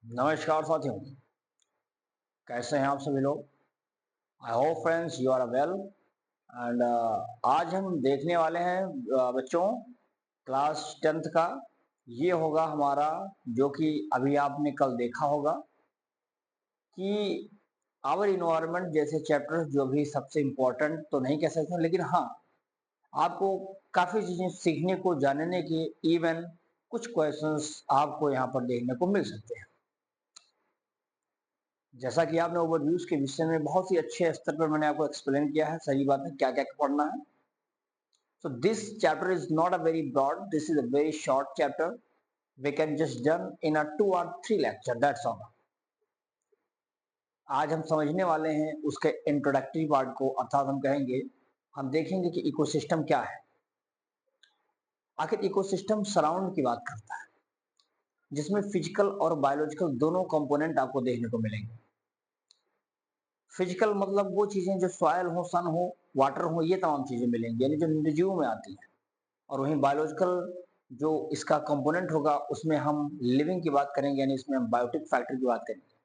नमस्कार साथियों, कैसे हैं आप सभी लोग। I hope friends you are well and आज हम देखने वाले हैं बच्चों क्लास 10th का। ये होगा हमारा जो कि अभी आपने कल देखा होगा कि आवर इन्वायरमेंट जैसे चैप्टर जो भी सबसे इम्पोर्टेंट तो नहीं कह सकते, लेकिन हाँ आपको काफ़ी चीज़ें सीखने को जानने की इवन कुछ क्वेश्चंस आपको यहाँ पर देखने को मिल सकते हैं। जैसा कि आपने ओवरव्यूज के विषय में बहुत ही अच्छे स्तर पर मैंने आपको एक्सप्लेन किया है, सही बात है, क्या क्या पढ़ना है। So this chapter is not a very broad, this is a very short chapter. We can just done in a 2 or 3 lecture, that's all. आज हम समझने वाले हैं उसके इंट्रोडक्टरी पार्ट को, अर्थात हम कहेंगे, हम देखेंगे कि इकोसिस्टम क्या है। आखिर इकोसिस्टम सराउंड की बात करता है, जिसमें फिजिकल और बायोलॉजिकल दोनों कंपोनेंट आपको देखने को मिलेंगे। फिजिकल मतलब वो चीजें जो सॉयल हो, सन हो, वाटर हो, ये तमाम चीजें मिलेंगी, यानी जो निर्जीव में आती हैं। और वहीं बायोलॉजिकल जो इसका कंपोनेंट होगा उसमें हम लिविंग की बात करेंगे, यानी इसमें हम बायोटिक फैक्टर की बात करेंगे।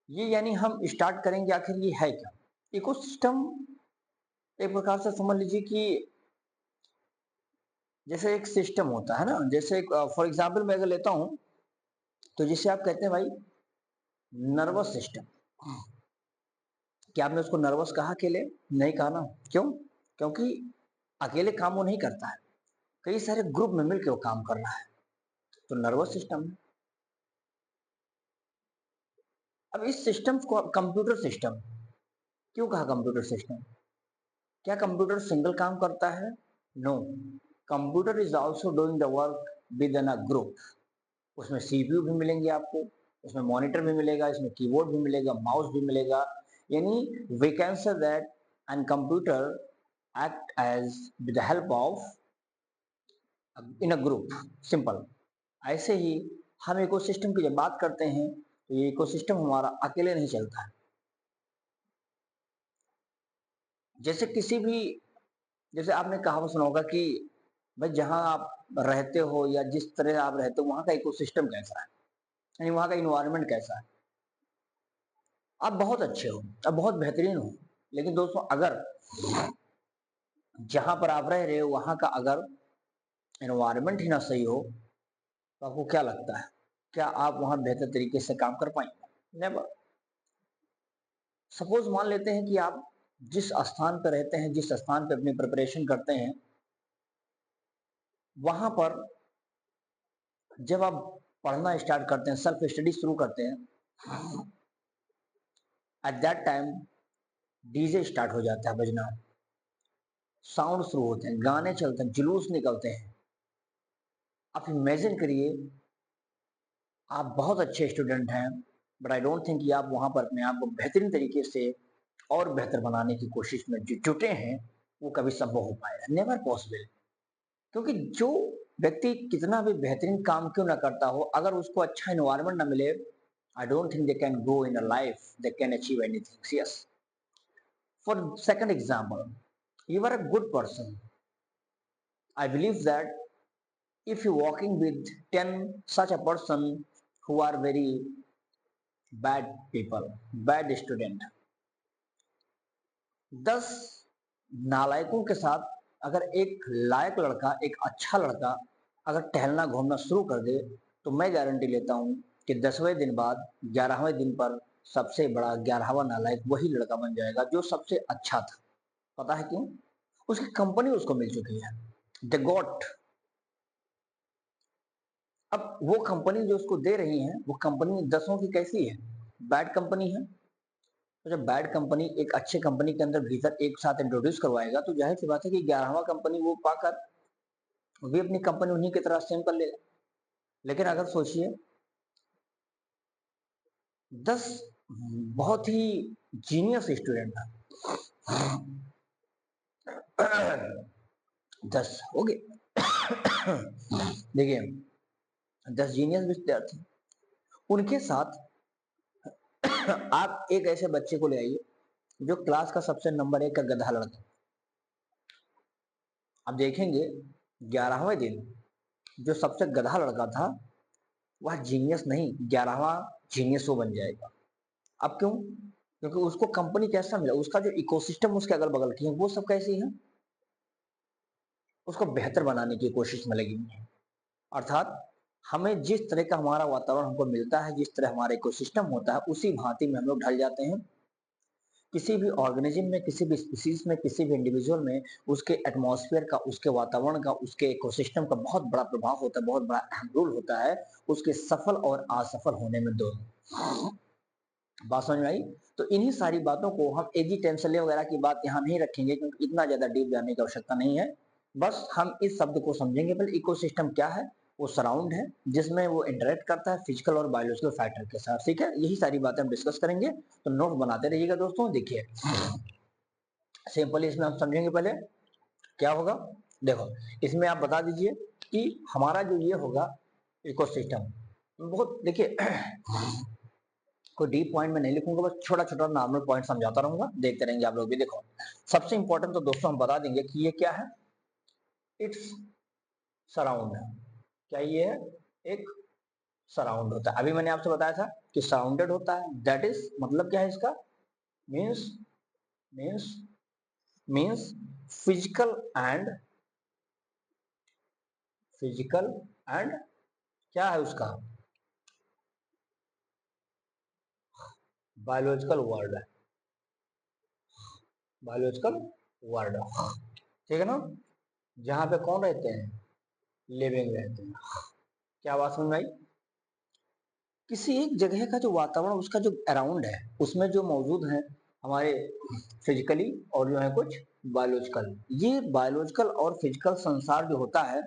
ये यानी हम स्टार्ट करेंगे आखिर ये है क्या। इकोसिस्टम एक प्रकार से समझ लीजिए कि जैसे एक सिस्टम होता है ना, जैसे फॉर एग्जाम्पल मैं अगर लेता हूं तो जिसे आप कहते हैं भाई नर्वस सिस्टम। क्या आपने उसको नर्वस कहा अकेले? नहीं कहा ना। क्यों? क्योंकि अकेले काम वो नहीं करता है, कई सारे ग्रुप में मिलकर वो काम कर रहा है, तो नर्वस सिस्टम है। अब इस सिस्टम को कंप्यूटर सिस्टम क्यों कहा? कंप्यूटर सिस्टम, क्या कंप्यूटर सिंगल काम करता है? No, computer is also doing the work with in a group. उसमें सीपीयू भी मिलेंगे आपको, उसमें मॉनिटर भी मिलेगा, इसमें कीबोर्ड भी मिलेगा, माउस भी मिलेगा। यानी we can say that and computer act as with the help of in a group, simple. ऐसे ही हम इकोसिस्टम की जब बात करते हैं तो ये इकोसिस्टम हमारा अकेले नहीं चलता है। जैसे किसी भी, जैसे आपने कहावत सुना होगा कि भाई जहां आप रहते हो या जिस तरह आप रहते हो वहां का इकोसिस्टम कैसा है, यानी वहां का इन्वायरमेंट कैसा है। आप बहुत अच्छे हो, आप बहुत बेहतरीन हो, लेकिन दोस्तों अगर जहां पर आप रह रहे हो वहां का अगर एनवायरनमेंट ही ना सही हो तो आपको क्या लगता है, क्या आप वहां बेहतर तरीके से काम कर पाएंगे? नेवर। सपोज मान लेते हैं कि आप जिस स्थान पर रहते हैं, जिस स्थान पर अपनी प्रिपरेशन करते हैं, वहां पर जब आप पढ़ना स्टार्ट करते हैं, सेल्फ स्टडी शुरू करते हैं, at that time DJ start हो जाता है बजना, साउंड शुरू होते हैं, गाने चलते हैं, जुलूस निकलते हैं। आप इमेजिन करिए, आप बहुत अच्छे स्टूडेंट हैं, बट आई डोंट थिंक कि आप वहां पर अपने आप को बेहतरीन तरीके से और बेहतर बनाने की कोशिश में जो जुटे हैं वो कभी संभव हो पाएगा, नेवर पॉसिबल। क्योंकि जो व्यक्ति कितना भी बेहतरीन काम क्यों ना करता हो, अगर उसको अच्छा इन्वायरमेंट ना मिले, I don't think they can go in a life, they can achieve anything. Yes, for second example, you are a good person. I believe that if you walking with 10 such a person who are very bad people, bad student, 10 नालायकों के साथ अगर एक लायक लड़का, एक अच्छा लड़का अगर टहलना घूमना शुरू कर दे, तो मैं गारंटी लेता हूं कि 10वें दिन बाद 11वें दिन पर सबसे बड़ा 11वां नालायक वही लड़का बन जाएगा जो सबसे अच्छा था। पता है क्यों? उसकी कंपनी उसको मिल चुकी है, द गॉट। अब वो कंपनी जो उसको दे रही है वो कंपनी 10 की कैसी है? बैड कंपनी है। तो जब बैड कंपनी एक अच्छे कंपनी के अंदर भीतर एक साथ इंट्रोड्यूस करवाएगा तो जाहिर सी बात है कि 11वां कंपनी वो पाकर वो भी अपनी कंपनी उन्हीं की तरह सेम कर लेगा। लेकिन अगर सोचिए 10 बहुत ही जीनियस स्टूडेंट है, 10 हो गए, देखिए 10 जीनियस विद्यार्थी, उनके साथ आप एक ऐसे बच्चे को ले आइए जो क्लास का सबसे नंबर 1 का गधा लड़का। आप देखेंगे 11वें दिन जो सबसे गधा लड़का था वह जीनियस नहीं, 11वां जीनियस वो बन जाएगा। अब क्यों? क्योंकि उसको कंपनी कैसा मिला, उसका जो इकोसिस्टम उसके अगल बगल की है वो सब कैसी है, उसको बेहतर बनाने की कोशिश में लगी हुई है। अर्थात हमें जिस तरह का हमारा वातावरण हमको मिलता है, जिस तरह हमारा इकोसिस्टम होता है, उसी भांति में हम लोग ढल जाते हैं। किसी भी ऑर्गेनिज्म में, किसी भी स्पीसीज में, किसी भी इंडिविजुअल में उसके एटमॉस्फेयर का, उसके वातावरण का, उसके इकोसिस्टम का बहुत बड़ा प्रभाव होता है, बहुत बड़ा अहम रोल होता है उसके सफल और असफल होने में दोनों। बात समझ में आई? तो इन्हीं सारी बातों को हम एजी टेंसले वगैरह की बात यहाँ नहीं रखेंगे, क्योंकि इतना ज्यादा डीप जाने की आवश्यकता नहीं है। बस हम इस शब्द को समझेंगे। पहले इकोसिस्टम क्या है? वो सराउंड है जिसमें वो इंटरेक्ट करता है फिजिकल और बायोलॉजिकल फैक्टर के साथ। ठीक है, यही सारी बातें हम डिस्कस करेंगे, तो नोट बनाते रहिएगा दोस्तों। देखिए सिंपली इसमें हम समझेंगे पहले क्या होगा। देखो इसमें आप बता दीजिए कि हमारा जो ये होगा इकोसिस्टम, बहुत देखिए कोई डीप पॉइंट में नहीं लिखूंगा, बस छोटा छोटा नॉर्मल पॉइंट समझाता रहूंगा, देखते रहेंगे आप लोग भी। देखो सबसे इंपॉर्टेंट तो दोस्तों हम बता देंगे कि ये क्या है, इट्स सराउंड है। क्या ये है? एक सराउंड होता है। अभी मैंने आपसे बताया था कि सराउंडेड होता है, दैट इज मतलब क्या है इसका, means means means physical and physical and क्या है उसका, बायोलॉजिकल वर्ड है, बायोलॉजिकल वर्ड, ठीक है ना। जहां पे कौन रहते हैं, लिविंग रहते हैं। क्या बात समझ में आई? किसी एक जगह का जो वातावरण, उसका जो अराउंड है, उसमें जो मौजूद है हमारे फिजिकली और जो है कुछ बायोलॉजिकल, ये बायोलॉजिकल और फिजिकल संसार जो होता है,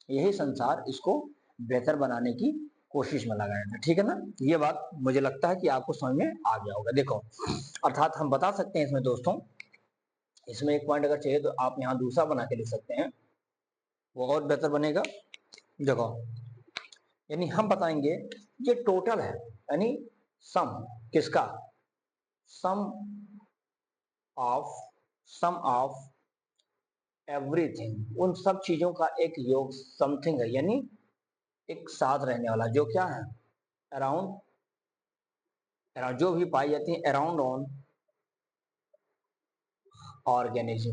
यही संसार इसको बेहतर बनाने की कोशिश में लगाया था। ठीक है ना, ये बात मुझे लगता है कि आपको समझ में आ गया होगा। देखो अर्थात हम बता सकते हैं इसमें दोस्तों, इसमें एक पॉइंट अगर चाहिए तो आप यहाँ दूसरा बना के लिख सकते हैं, वो और बेहतर बनेगा। देखो यानी हम बताएंगे ये टोटल है, यानी सम किसका, सम ऑफ सम ऑफ एवरीथिंग, उन सब चीजों का एक योग समथिंग है, यानी एक साथ रहने वाला, जो क्या है अराउंड, जो भी पाई जाती है अराउंड ऑन ऑर्गेनिज्म,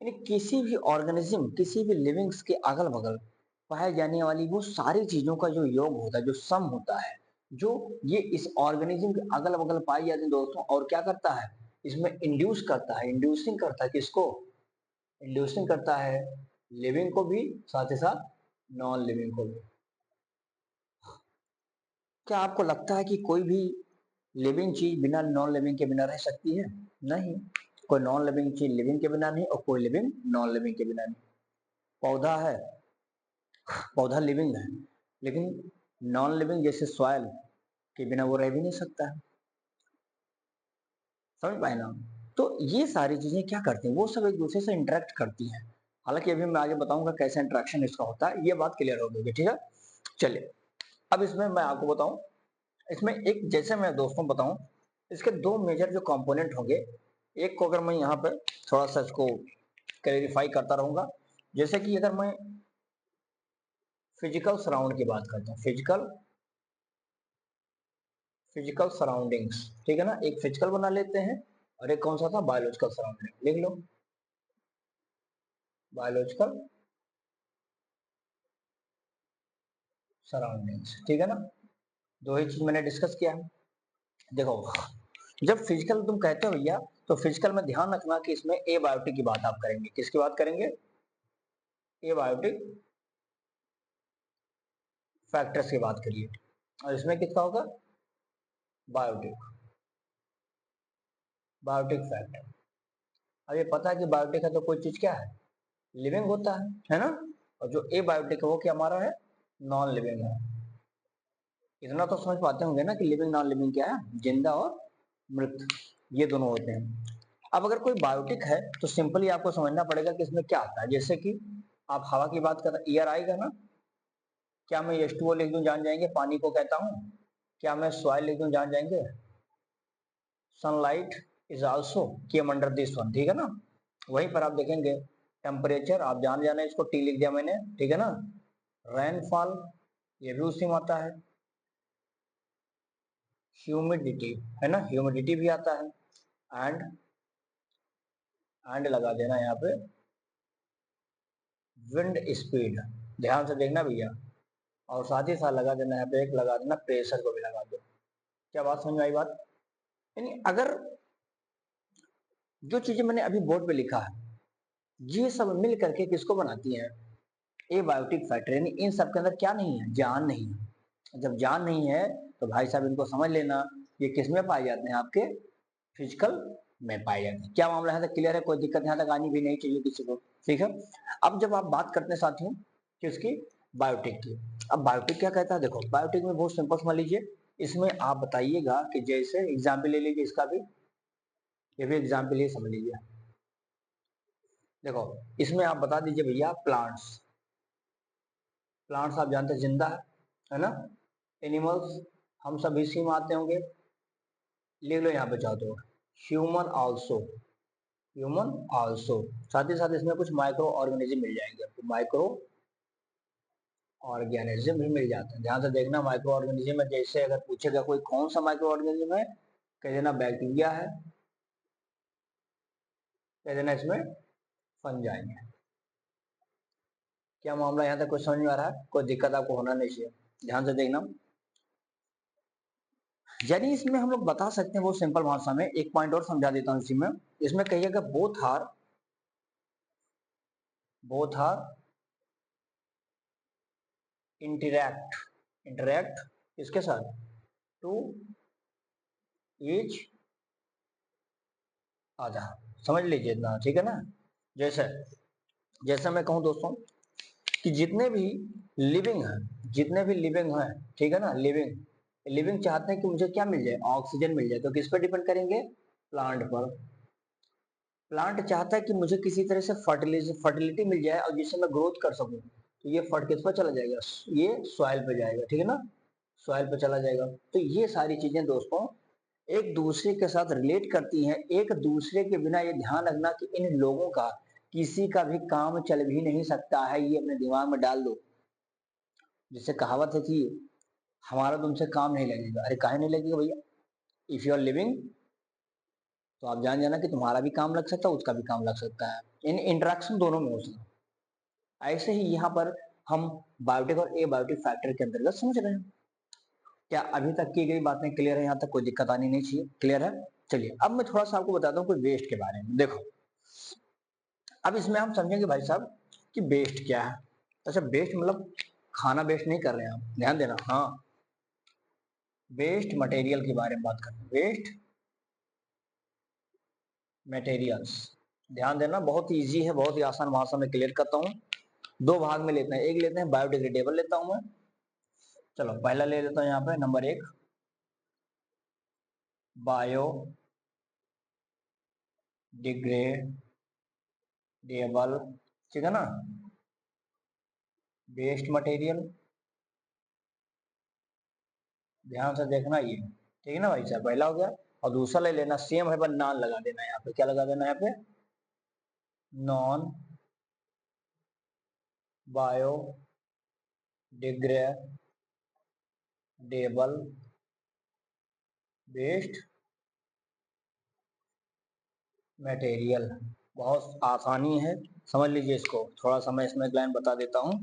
यानी किसी भी ऑर्गेनिज्म, किसी भी लिविंग्स के अगल बगल पाए जाने वाली वो सारी चीजों का जो योग होता है, जो सम होता है, जो ये इस ऑर्गेनिज्म के अगल बगल पाई जाती है दोस्तों, और क्या करता है इसमें इंड्यूस करता है, इंड्यूसिंग करता है किसको, इंड्यूसिंग करता है लिविंग को भी, साथ ही साथ नॉन लिविंग को भी। क्या आपको लगता है कि कोई भी लिविंग चीज बिना नॉन लिविंग के बिना रह सकती है? नहीं, कोई नॉन लिविंग चीज लिविंग के बिना नहीं, और कोई लिविंग नॉन लिविंग के बिना नहीं। पौधा है, पौधा लिविंग है, लेकिन नॉन लिविंग जैसे सॉइल के बिना वो रह भी नहीं सकता है। समझ पाए ना? तो ये सारी चीजें क्या करती हैं, वो सब एक दूसरे से इंटरेक्ट करती हैं। हालांकि अभी मैं आगे बताऊंगा कैसे इंटरेक्शन इसका होता है, ये बात क्लियर हो गई। ठीक है, चलिए अब इसमें मैं आपको बताऊं, इसमें एक जैसे मैं दोस्तों बताऊं, इसके दो मेजर जो कंपोनेंट होंगे, एक को अगर मैं यहाँ पे थोड़ा सा इसको क्लैरिफाई करता रहूंगा, जैसे कि अगर मैं फिजिकल सराउंड की बात करता हूँ, फिजिकल सराउंडिंग्स, ठीक है ना, एक फिजिकल बना लेते हैं और एक कौन सा था, बायोलॉजिकल सराउंडिंग, लिख लो बायोलॉजिकल सराउंडिंग्स, ठीक है ना। दो ही चीज मैंने डिस्कस किया है। देखो जब फिजिकल तुम कहते हो भैया, तो फिजिकल में ध्यान रखना कि इसमें एबायोटिक की बात आप करेंगे, किसकी बात करेंगे, एबायोटिक फैक्टर्स की बात करिए, और इसमें किसका होगा, बायोटिक, बायोटिक फैक्टर। अब ये पता है कि बायोटिक है तो कोई चीज क्या है, लिविंग होता है ना। और जो एबायोटिक है वो क्या हमारा है, नॉन लिविंग है। इतना तो समझ पाते होंगे ना कि लिविंग नॉन लिविंग क्या है, जिंदा और मृत, ये दोनों होते हैं। अब अगर कोई बायोटिक है तो सिंपली आपको समझना पड़ेगा कि इसमें क्या आता है। जैसे कि आप हवा की बात कर रहे हैं, एयर आएगा ना, क्या मैं H2O लिख दूं जान जाएंगे, पानी को कहता हूं। क्या मैं सॉइल लिख दूं जान जाएंगे, sunlight is also came under this one, ठीक है ना। वहीं पर आप देखेंगे टेम्परेचर, आप जान जाना, इसको टी लिख दिया मैंने, ठीक है ना। रेनफॉल ये भी उसी में आता है। ह्यूमिडिटी है ना, ह्यूमिडिटी भी आता है। एंड लगा देना यहाँ पे विंड स्पीड, ध्यान से देखना भैया। और साथ ही साथ लगा देना यहाँ पे एक लगा देना प्रेशर को भी लगा दो। क्या बात समझ में आई बात? यानी अगर जो चीजें मैंने अभी बोर्ड पे लिखा है ये सब मिल करके किसको बनाती है? Abiotic factor. यानी इन सब के अंदर क्या नहीं है? जान नहीं है। जब जान नहीं है तो भाई साहब इनको समझ लेना ये किस में पाए जाते हैं? आपके फिजिकल में पाए जाते हैं। क्या मामला यहाँ तक क्लियर है? कोई दिक्कत यहाँ तक आनी भी नहीं चाहिए किसी को, ठीक है। अब जब आप बात करते हैं साथियों किसकी? बायोटिक की। अब बायोटिक क्या कहता है? देखो बायोटिक में बहुत सिंपल समझ लीजिए, इसमें आप बताइएगा कि जैसे एग्जाम्पल ले लीजिए इसका भी, ये भी एग्जाम्पल ही समझ लीजिए। देखो इसमें आप बता दीजिए भैया प्लांट्स। प्लांट्स आप जानते हैं जिंदा है ना। एनिमल्स हम सब इसी में आते होंगे। लिख लो यहाँ पे चाहो तो ह्यूमन आल्सो, ह्यूमन आल्सो। साथ ही साथ इसमें कुछ माइक्रो ऑर्गेनिज्म मिल जाएंगे आपको, माइक्रो ऑर्गेनिज्म भी मिल जाते हैं। ध्यान से देखना माइक्रो ऑर्गेनिज्म में जैसे अगर पूछेगा कोई कौन सा माइक्रो ऑर्गेनिज्म है, कह देना बैक्टीरिया है, कह देना इसमें फंजाई है। क्या मामला यहाँ तक कुछ समझ में आ रहा है? कोई दिक्कत आपको होना नहीं चाहिए, ध्यान से देखना। यानी इसमें हम लोग बता सकते हैं बहुत सिंपल भाषा में, एक पॉइंट और समझा देता हूँ इसी में। इसमें कहिएगा बोथ आर इंटरैक्ट, इंटरैक्ट किसके साथ? To each other. समझ लीजिए इतना, ठीक है ना। जैसे जैसे मैं कहूँ दोस्तों कि जितने भी लिविंग है, जितने भी लिविंग है, ठीक है ना, लिविंग लिविंग चाहते हैं कि मुझे क्या मिल जाए? ऑक्सीजन मिल जाए। तो किस पर डिपेंड करेंगे? प्लांट पर। प्लांट चाहता है कि मुझे किसी तरह से फर्टिलिटी मिल जाए और जिससे मैं ग्रोथ कर सकूं। तो ये फर्ट किस पर चला जाएगा? ये सॉइल पे जाएगा, ठीक है ना, सॉइल पे चला जाएगा। तो ये सारी चीजें दोस्तों एक दूसरे के साथ रिलेट करती हैं। एक दूसरे के बिना ये ध्यान रखना कि इन लोगों का किसी का भी काम चल भी नहीं सकता है, ये अपने दिमाग में डाल दो। जिससे कहावत है कि हमारा तुमसे काम नहीं लगेगा। अरे काहे नहीं लगेगा भैया? इफ यू आर लिविंग तो आप जान जाना कि तुम्हारा भी काम लग सकता है, उसका भी काम लग सकता है। इन इंटरेक्शन दोनों में हो सकता है। ऐसे ही यहाँ पर हम बायोटिक और एबायोटिक फैक्टर के अंतर्गत समझ रहे हैं। क्या अभी तक की गई बातें क्लियर है? यहाँ तक कोई दिक्कत आनी नहीं चाहिए, क्लियर है। चलिए अब मैं थोड़ा सा आपको बताता हूँ कोई वेस्ट के बारे में। देखो अब इसमें हम समझेंगे भाई साहब कि वेस्ट क्या है। अच्छा वेस्ट मतलब खाना वेस्ट नहीं कर रहे हैं हम, ध्यान देना। हाँ वेस्ट मटेरियल के बारे में बात करते हैं, वेस्ट मटेरियल्स। ध्यान देना बहुत ही इजी है, बहुत ही आसान भाषा में क्लियर करता हूँ। दो भाग में लेते हैं, एक लेते हैं बायोडिग्रेडेबल लेता हूँ मैं। चलो पहला ले लेता हूँ यहाँ पे नंबर 1 बायो डिग्रेडेबल, ठीक है ना, वेस्ट मटेरियल। ध्यान से देखना ये, ठीक है ना भाई साहब, पहला हो गया। और दूसरा ले लेना सेम है पर नॉन लगा देना यहाँ पे। क्या लगा देना यहाँ पे? Non biodegradable waste material. बहुत आसानी है, समझ लीजिए इसको। थोड़ा सा मैं इसमें लाइन बता देता हूँ।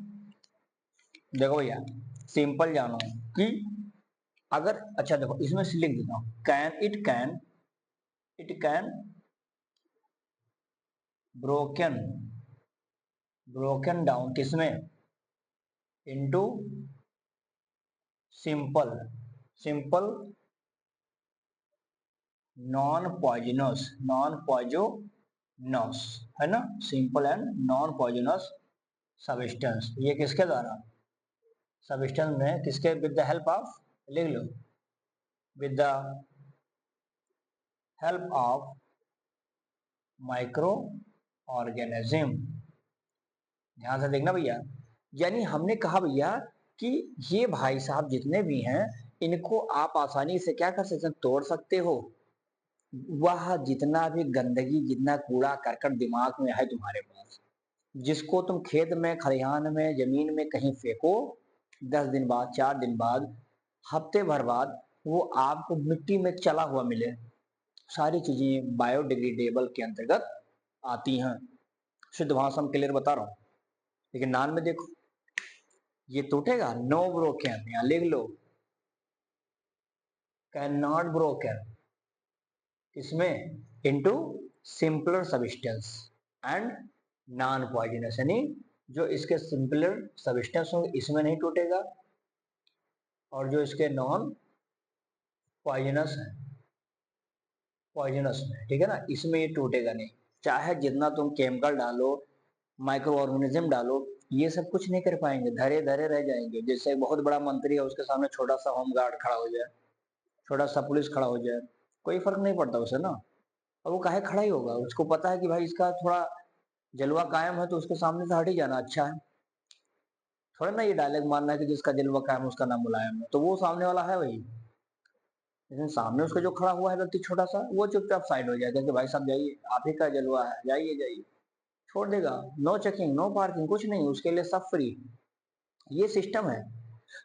देखो भैया सिंपल जानो कि अगर, अच्छा देखो इसमें से लिख देता हूँ कैन ब्रोकन ब्रोकन डाउन किसमें? Into simple simple non poisonous है ना, simple and non poisonous substance. ये किसके द्वारा? सब्सटेंस में किसके? विद द हेल्प ऑफ, लिख लो, with the help of microorganism. ध्यान से देखना भैया। यानी हमने कहा भैया कि ये भाई साहब जितने भी हैं इनको आप आसानी से क्या कर सकते हैं? तोड़ सकते हो। वह जितना भी गंदगी, जितना कूड़ा करकट दिमाग में है तुम्हारे पास, जिसको तुम खेत में, खलिहान में, जमीन में कहीं फेंको, 10 दिन बाद, 4 दिन बाद, हफ्ते भर बाद वो आपको मिट्टी में चला हुआ मिले, सारी चीजें बायोडिग्रेडेबल के अंतर्गत आती हैं। शुद्ध भाषा में क्लियर बता रहा हूँ। लेकिन नान में देखो, ये टूटेगा, नो ब्रोकन, यहाँ लिख लो, कैन नॉट ब्रोकन, इसमें into simpler substance and non poisonous, यानी जो इसके सिंपलर सब्सटेंस होंगे इसमें नहीं टूटेगा, और जो इसके नॉन पॉइजनस है, पॉइजनस में, ठीक है ना, इसमें ये टूटेगा नहीं। चाहे जितना तुम केमिकल डालो, माइक्रो ऑर्गेनिज्म डालो, ये सब कुछ नहीं कर पाएंगे, धरे धरे रह जाएंगे। जैसे बहुत बड़ा मंत्री है, उसके सामने छोटा सा होम गार्ड खड़ा हो जाए, छोटा सा पुलिस खड़ा हो जाए, कोई फर्क नहीं पड़ता उसे ना। और वो काहे खड़ा ही होगा, उसको पता है कि भाई इसका थोड़ा जलवा कायम है, तो उसके सामने से हट ही जाना अच्छा है। थोड़ा ना ये डायलॉग मानना है कि जिसका जलवा कायम उसका नाम मुलायम है, तो वो सामने वाला है वही। लेकिन सामने उसका जो खड़ा हुआ है व्यक्ति छोटा सा, वो चुपचाप साइड हो जाएगा कि भाई साहब जाइए, आप ही का जलवा है, जाइए जाइए, छोड़ देगा। नो चेकिंग, नो पार्किंग, कुछ नहीं, उसके लिए सब फ्री। ये सिस्टम है।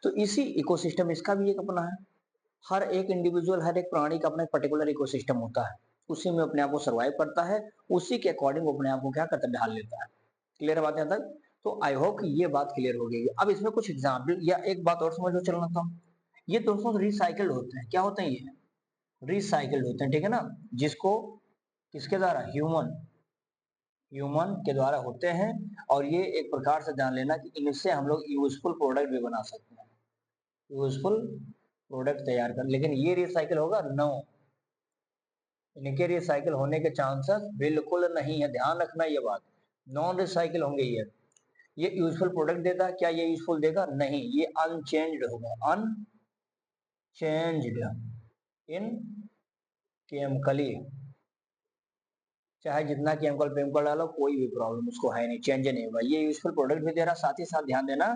तो इसी इकोसिस्टम इसका भी एक अपना है। हर एक इंडिविजुअल, हर एक प्राणी का अपना एक पर्टिकुलर इकोसिस्टम होता है, उसी में अपने आप को सर्वाइव करता है, उसी के अकॉर्डिंग अपने आप को क्या करता है, ढाल लेता है। क्लियर बात है यहाँ तक? तो आई होप कि ये बात क्लियर हो गई। अब इसमें कुछ एग्जाम्पल या एक बात और समझ लो चलना था, ये दोस्तों रिसाइकल्ड होते हैं। क्या होते हैं ये? रिसाइकल्ड होते हैं, ठीक है ना। जिसको किसके द्वारा? ह्यूमन, ह्यूमन के द्वारा होते हैं। और ये एक प्रकार से जान लेना कि इनसे हम लोग यूजफुल प्रोडक्ट भी बना सकते हैं, यूजफुल प्रोडक्ट तैयार कर। लेकिन ये रिसाइकल होगा? नो, इनके रिसाइकल होने के चांसेस बिल्कुल नहीं है, ध्यान रखना ये बात। नॉन रिसाइकल होंगे ये यूजफुल प्रोडक्ट देता, क्या ये यूजफुल देगा? नहीं, ये अनचेंज्ड होगा, अनचेंज्ड इन केमिकली। चाहे जितना केमिकल पेमिकल डालो, कोई भी प्रॉब्लम उसको है नहीं, चेंज नहीं होगा। ये यूजफुल प्रोडक्ट भी दे रहा, साथ ही साथ ध्यान देना,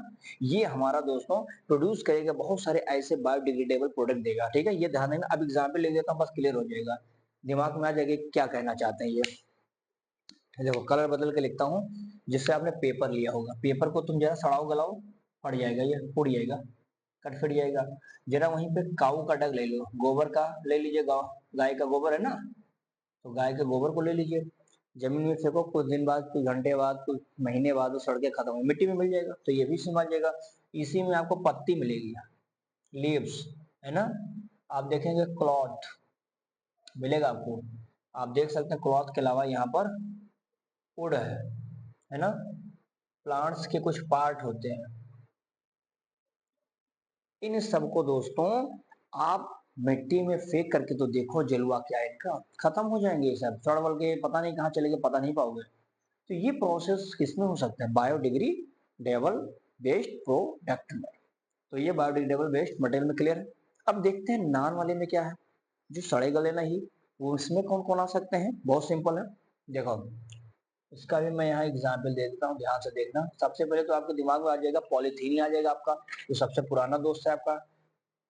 ये हमारा दोस्तों प्रोड्यूस करेगा बहुत सारे ऐसे बायोडिग्रेडेबल प्रोडक्ट देगा, ठीक है। ये ध्यान देना। अब एग्जाम्पल ले देता हूँ, बस क्लियर हो जाएगा, दिमाग में आ जाएगा क्या कहना चाहते हैं ये। देखो कलर बदल के लिखता हूँ। जिससे आपने पेपर लिया होगा, पेपर को तुम जरा सड़ाओ गलाओ, फट जाएगा, ये उड़ जाएगा, कट फट जाएगा। जरा वहीं पे काऊ का डग ले लो, गोबर का ले लीजिए, गाय का गोबर है ना, तो गाय के गोबर को ले लीजिए, जमीन में फेंको, कुछ दिन बाद, कुछ घंटे बाद, कुछ महीने बाद वो सड़ के खत्म हो, मिट्टी में मिल जाएगा, तो ये भी समझ जाएगा। इसी में आपको पत्ती मिलेगी, लीव्स, है ना। आप देखेंगे क्लॉथ मिलेगा आपको, आप देख सकते हैं क्लॉथ के अलावा यहाँ पर वुड है ना। प्लांट्स के कुछ पार्ट होते हैं, इन सबको दोस्तों आप मिट्टी में फेंक करके तो देखो, जलवा क्या है इनका, खत्म हो जाएंगे ये सब, सड़ वड़ के पता नहीं कहाँ चले गए, पता नहीं पाओगे। तो ये प्रोसेस किसमें हो सकता है? बायोडिग्रेडेबल वेस्ट प्रोडक्ट में। तो ये बायोडिग्रेडेबल वेस्ट मटेरियल में क्लियर है। अब देखते हैं नॉन वाले में क्या है, जो सड़े गले नहीं, वो इसमें कौन कौन आ सकते हैं। बहुत सिंपल है, देखो इसका भी मैं यहाँ एग्जाम्पल दे देता हूँ, ध्यान से देखना। सबसे पहले तो आपके दिमाग में आ जाएगा पॉलीथीन ही आ जाएगा आपका, जो सबसे पुराना दोस्त है आपका,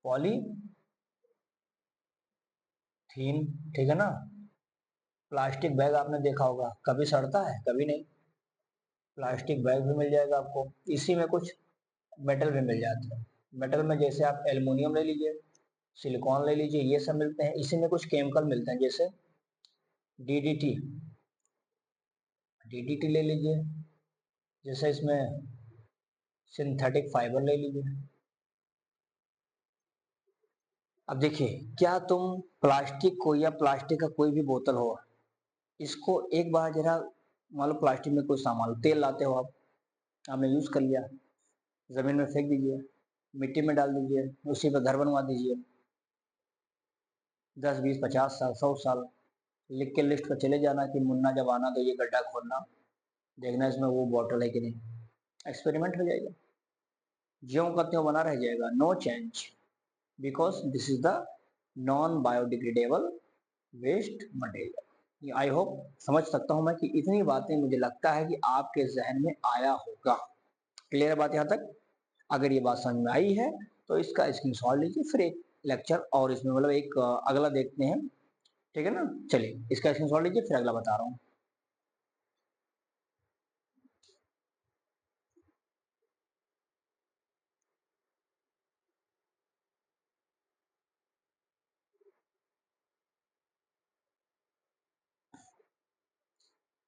पॉलीथीन, ठीक है ना। प्लास्टिक बैग आपने देखा होगा, कभी सड़ता है? कभी नहीं। प्लास्टिक बैग भी मिल जाएगा आपको। इसी में कुछ मेटल भी मिल जाते हैं, मेटल में जैसे आप एल्युमिनियम ले लीजिए, सिलिकॉन ले लीजिए, ये सब मिलते हैं। इसी में कुछ केमिकल मिलते हैं, जैसे डीडीटी, डीडीटी ले लीजिए, जैसे इसमें सिंथेटिक फाइबर ले लीजिए। अब देखिए, क्या तुम प्लास्टिक को या प्लास्टिक का कोई भी बोतल हो, इसको एक बार जरा, मान लो प्लास्टिक में कोई सामान, तेल लाते हो आप, आपने यूज कर लिया, जमीन में फेंक दीजिए, मिट्टी में डाल दीजिए, उसी पर घर बनवा दीजिए, 10 20 50 साल 100 साल लिख के लिस्ट पर चले जाना कि मुन्ना जब आना तो ये गड्ढा खोदना, देखना इसमें वो बॉटल है कि नहीं, एक्सपेरिमेंट हो जाएगा, ज्यों का त्यों बना रह जाएगा, no change, because this is the non biodegradable waste material. I hope समझ सकता हूं मैं कि इतनी बातें मुझे लगता है कि आपके जहन में आया होगा। क्लियर बात यहाँ तक? अगर ये बात समझ में आई है तो इसका स्क्रीनशॉट लीजिए, फिर एक लेक्चर और इसमें मतलब एक अगला देखते हैं, ठीक है ना। चलिए इसका स्क्रीनशॉट लीजिए, फिर अगला बता रहा हूँ।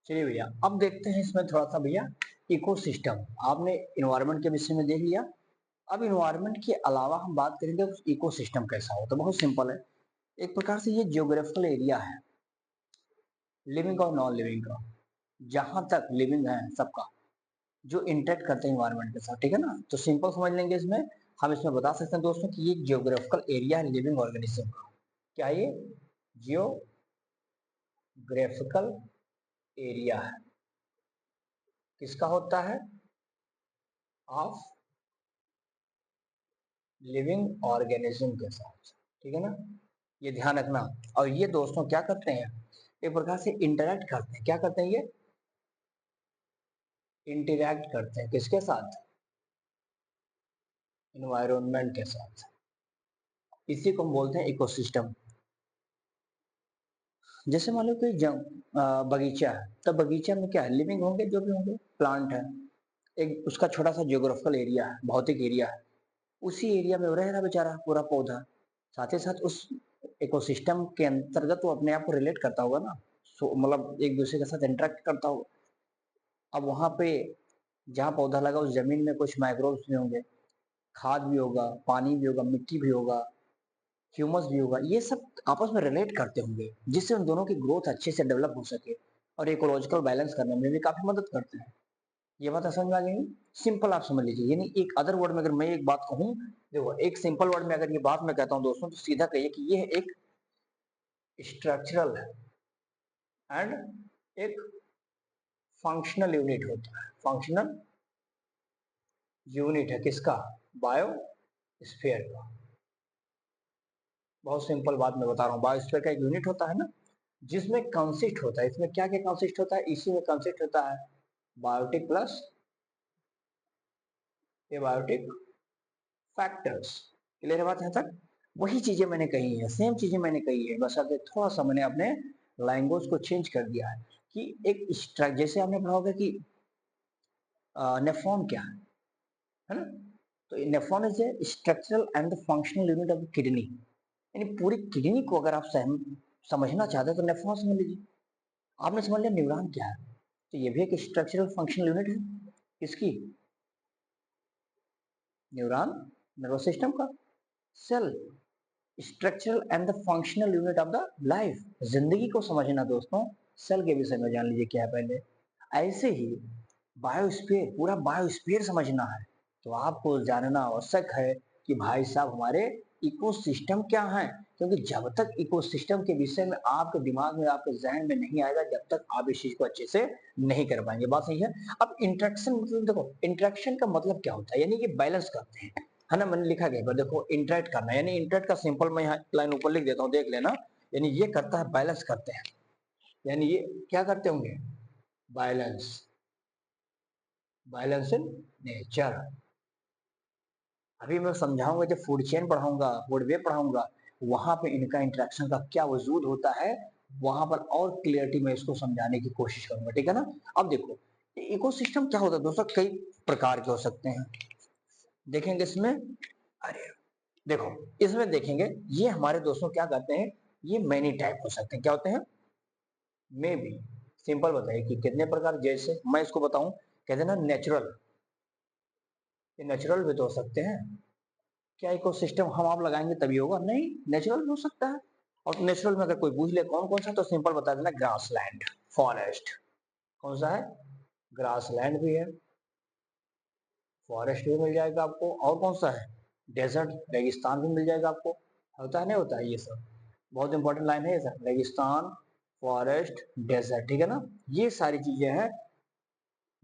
चलिए भैया, अब देखते हैं इसमें थोड़ा सा भैया इकोसिस्टम। आपने इन्वायरमेंट के विषय में देख लिया। अब इन्वायरमेंट के अलावा हम बात करेंगे इकोसिस्टम कैसा हो, तो बहुत सिंपल है। एक प्रकार से ये जियोग्राफिकल एरिया है लिविंग और नॉन लिविंग का, जहां तक लिविंग है सबका, जो इंटरेक्ट करते हैं इन्वायरमेंट के साथ, ठीक है ना। तो सिंपल समझ लेंगे इसमें, हम इसमें बता सकते हैं दोस्तों कि ये जियोग्राफिकल एरिया है लिविंग ऑर्गेनिज्म का। क्या ये जियोग्राफिकल एरिया है, किसका होता है? ऑफ लिविंग ऑर्गेनिज्म के साथ, ठीक है ना, ये ध्यान रखना। और ये दोस्तों क्या करते हैं, एक प्रकार से इंटरेक्ट करते हैं। क्या करते हैं ये? इंटरेक्ट करते हैं किसके साथ? इन्वायरमेंट के साथ। इसी को हम बोलते हैं इकोसिस्टम। जैसे मान लो कि बगीचा है, तो बगीचा में क्या है, लिविंग होंगे, जो भी होंगे, प्लांट है, एक उसका छोटा सा जियोग्राफिकल एरिया है, भौतिक एरिया है। उसी एरिया में वो रह रहा बेचारा पूरा पौधा, साथ ही साथ उस इकोसिस्टम के अंतर्गत वो अपने आप को रिलेट करता होगा ना, मतलब एक दूसरे के साथ इंटरेक्ट करता होगा। अब वहां पे जहाँ पौधा लगा उस जमीन में कुछ माइक्रोब्स भी होंगे, खाद भी होगा, पानी भी होगा, मिट्टी भी होगा, ह्यूमस भी होगा, ये सब आपस में रिलेट करते होंगे, जिससे उन दोनों की ग्रोथ अच्छे से डेवलप हो सके और इकोलॉजिकल बैलेंस करने में भी काफी मदद करते हैं। ये बात समझ में आ गई? सिंपल आप समझ लीजिए, यानी एक अदर वर्ड में अगर मैं एक बात कहूँ, देखो एक सिंपल वर्ड में अगर ये बात मैं कहता हूँ दोस्तों, तो सीधा कहिए कि ये एक स्ट्रक्चरल एंड एक फंक्शनल यूनिट होता है। फंक्शनल यूनिट है किसका? बायोस्फीयर का। बहुत सिंपल बात मैं बता रहा हूँ, बायोस्फीयर का एक यूनिट होता है ना, जिसमें कंसिस्ट होता है, इसमें क्या क्या कंसिस्ट होता है, इसी में कंसिस्ट होता है biotic plus abiotic factors. Clear है बात यहाँ तक? वही चीजें मैंने कही है, सेम चीजें मैंने कही है, बस अगर थोड़ा सा मैंने अपने लैंग्वेज को चेंज कर दिया है कि एक जैसे आपने पढ़ा होगा कि नेफ्रॉन क्या है ना, तो nephron is a structural and functional unit of kidney. यानी पूरी किडनी को अगर आप समझना चाहते हैं तो नेफ्रॉन समझ लीजिए। आपने समझ लिया न्यूरॉन क्या है, तो ये भी एक स्ट्रक्चरल फंक्शनल यूनिट है किसकी? न्यूरॉन, नर्वस सिस्टम का। Cell, structural and the functional unit of the life. जिंदगी को समझना दोस्तों, सेल के विषय में जान लीजिए क्या है पहले। ऐसे ही बायोस्फीयर, पूरा बायोस्फीयर समझना है तो आपको जानना आवश्यक है कि भाई साहब हमारे इकोसिस्टम क्या है, क्योंकि जब तक इकोसिस्टम के विषय में आपके दिमाग में, आपके जहन में नहीं आएगा, जब तक आप इस चीज को अच्छे से नहीं कर पाएंगे। बात सही है? अब इंटरेक्शन मतलब देखो, इंटरेक्शन का मतलब क्या होता है, यानी कि बैलेंस करते हैं, है ना। मैंने लिखा गया देखो, इंटरेक्ट करना, यानी इंटरेक्ट का सिंपल मैं यहाँ लाइन ऊपर लिख देता हूँ, देख लेना। यानी ये करता है बैलेंस करते हैं, यानी ये क्या करते होंगे? Balance, balance in nature. अभी मैं समझाऊंगा, जब फूड चेन पढ़ाऊंगा, फूड वे पढ़ाऊंगा, वहां पे इनका इंटरेक्शन का क्या वजूद होता है, वहां पर और क्लियरिटी में इसको समझाने की कोशिश करूंगा, ठीक है ना। अब देखो इकोसिस्टम क्या होता है दोस्तों, कई प्रकार के हो सकते हैं, देखेंगे इसमें। अरे देखो, इसमें देखेंगे ये हमारे दोस्तों क्या कहते हैं, ये मैनी टाइप हो सकते हैं। क्या होते हैं? May be. सिंपल बताइए कि कितने प्रकार, जैसे मैं इसको बताऊं, कहते हैं ना नेचुरल, ये नेचुरल भी तो हो सकते हैं। क्या इकोसिस्टम हम आप लगाएंगे तभी होगा? नहीं, नेचुरल भी हो सकता है। और नेचुरल में अगर कोई पूछ ले कौन कौन सा, तो सिंपल बता देना, ग्रासलैंड, फॉरेस्ट। कौन सा है? ग्रासलैंड भी है, फॉरेस्ट भी मिल जाएगा आपको, और कौन सा है? डेजर्ट, रेगिस्तान भी मिल जाएगा आपको। होता है नहीं होता है ये सब? बहुत इंपॉर्टेंट लाइन है ये सर, रेगिस्तान, फॉरेस्ट, डेजर्ट, ठीक है ना, ये सारी चीजें हैं।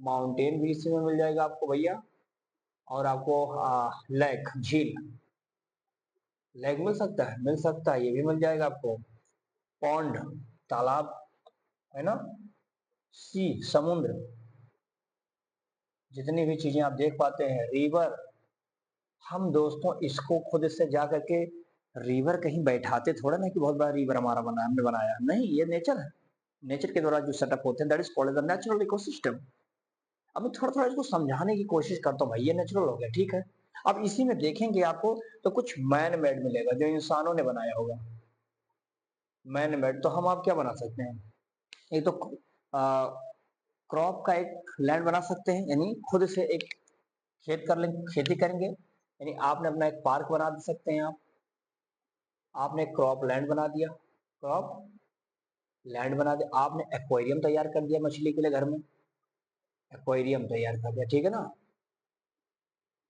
माउंटेन भी इसी में मिल जाएगा आपको भैया, और आपको लेक, झील, लेक मिल सकता है, मिल सकता है, ये भी मिल जाएगा आपको। पॉन्ड, तालाब, है ना, सी, समुद्र, जितनी भी चीजें आप देख पाते हैं, रिवर। हम दोस्तों इसको खुद से जा करके रिवर कहीं बैठाते थोड़ा ना कि बहुत बड़ा रिवर हमारा बना, हमने बनाया, नहीं, ये नेचर है। नेचर के द्वारा जो सेटअप होते हैं, that is called the natural ecosystem. अब मैं थोड़ा थोड़ा इसको समझाने की कोशिश करता हूँ भाई, ये नेचुरल हो गया, ठीक है। अब इसी में देखेंगे आपको तो कुछ मैन मेड मिलेगा, जो इंसानों ने बनाया होगा। मैन मेड तो हम आप क्या बना सकते हैं, एक तो क्रॉप का एक लैंड बना सकते हैं, यानी खुद से एक खेत कर लें, खेती करेंगे, यानी आपने अपना एक पार्क बना दे सकते हैं आप, आपने क्रॉप लैंड बना दिया, क्रॉप लैंड बना दिया, आपने एक्वेरियम तैयार कर दिया मछली के लिए घर में, एक्वेरियम तैयार कर दिया, ठीक है ना।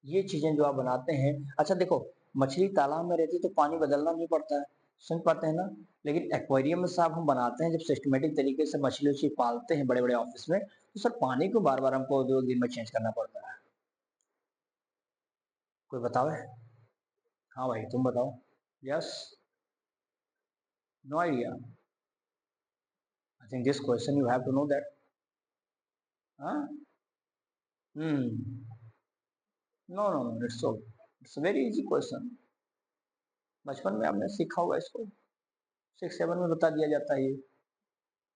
ये चीजें जो आप बनाते हैं, अच्छा देखो, मछली तालाब में रहती है तो पानी बदलना नहीं पड़ता है, समझ पाते हैं ना। लेकिन एक्वेरियम में साहब हम बनाते हैं, जब सिस्टमेटिक तरीके से मछली उछली पालते हैं बड़े बड़े ऑफिस में, तो सर पानी को बार बार हमको 2 दिन में चेंज करना पड़ता है। कोई बताओ है? हाँ भाई तुम बताओ। Yes, no idea. I think this question you have to know that. हाँ, no no no, it's very easy question. बचपन में आपने सीखा होगा इसको, 6-7 में बता दिया जाता है ये,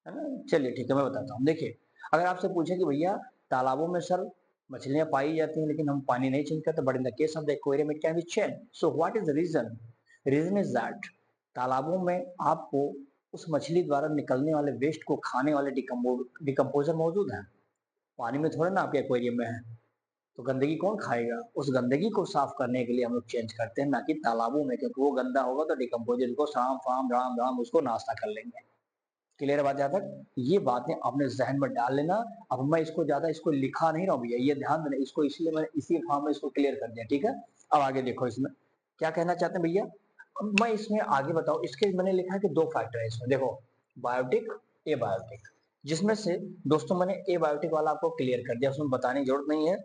है ना। चलिए ठीक है, मैं बताता हूँ। देखिए, अगर आपसे पूछे कि भैया तालाबों में सर मछलियां पाई जाती हैं लेकिन हम पानी नहीं चेंज करते, but in the case of the aquarium it can be change, so what is the reason? Reason is that तालाबों में आपको उस मछली द्वारा निकलने वाले वेस्ट को खाने वाले डिकम्पोजर मौजूद है, पानी में थोड़े ना आपके एक्वेरियम में है। तो गंदगी कौन खाएगा? उस गंदगी को साफ करने के लिए हम लोग चेंज करते हैं, ना कि तालाबों में, क्योंकि वो गंदा होगा तो डिकम्पोजर को साम फाम राम राम उसको नाश्ता कर लेंगे। क्लियर है बात यहाँ तक? ये बातें अपने जहन में डाल लेना। अब मैं इसको ज्यादा इसको लिखा नहीं रहा हूँ भैया, ये ध्यान देना, इसको इसलिए मैंने इसी फॉर्म में इसको क्लियर कर दिया, ठीक है। अब आगे देखो इसमें क्या कहना चाहते हैं भैया। अब मैं इसमें आगे बताऊं, इसके मैंने लिखा है कि 2 फैक्टर है इसमें, देखो, बायोटिक, ए बायोटिक, जिसमें से दोस्तों मैंने ए बायोटिक वाला आपको क्लियर कर दिया, उसमें बताने की जरूरत नहीं है।